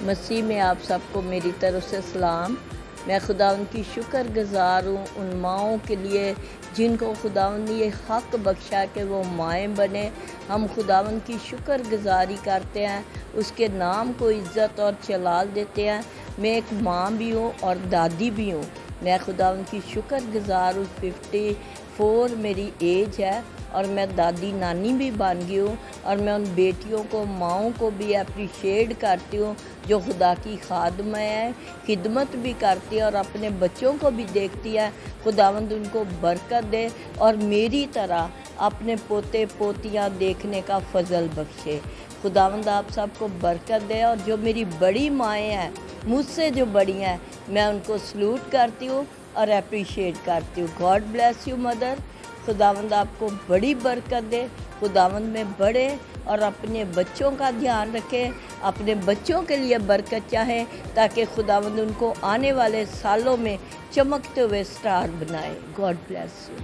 مسیح میں آپ سب کو میری طرف سے سلام۔ میں خداوند کی شکر گزار ہوں ان ماؤں کے لیے جن کو خداوند نے یہ حق بخشا کہ وہ مائیں بنے۔ ہم خداوند کی شکر گزاری کرتے ہیں، اس کے نام کو عزت اور جلال دیتے ہیں۔ میں ایک ماں بھی ہوں اور دادی بھی ہوں۔ میں خداوند کی شکر گزار ہوں۔ 54 میری ایج ہے اور میں دادی نانی بھی بن گئی ہوں، اور میں ان بیٹیوں کو ماؤں کو بھی اپریشیٹ کرتی ہوں جو خدا کی خادمہ ہیں، خدمت بھی کرتی ہے اور اپنے بچوں کو بھی دیکھتی ہے۔ خداوند ان کو برکت دے اور میری طرح اپنے پوتے پوتیاں دیکھنے کا فضل بخشے۔ خداوند آپ سب کو برکت دے، اور جو میری بڑی مائیں ہیں، مجھ سے جو بڑی ہیں، میں ان کو سلوٹ کرتی ہوں اور اپریشیٹ کرتی ہوں۔ God bless you mother. خداوند آپ کو بڑی برکت دے، خداوند میں بڑھے اور اپنے بچوں کا دھیان رکھے، اپنے بچوں کے لیے برکت چاہے تاکہ خداوند ان کو آنے والے سالوں میں چمکتے ہوئے سٹار بنائے۔ God bless you.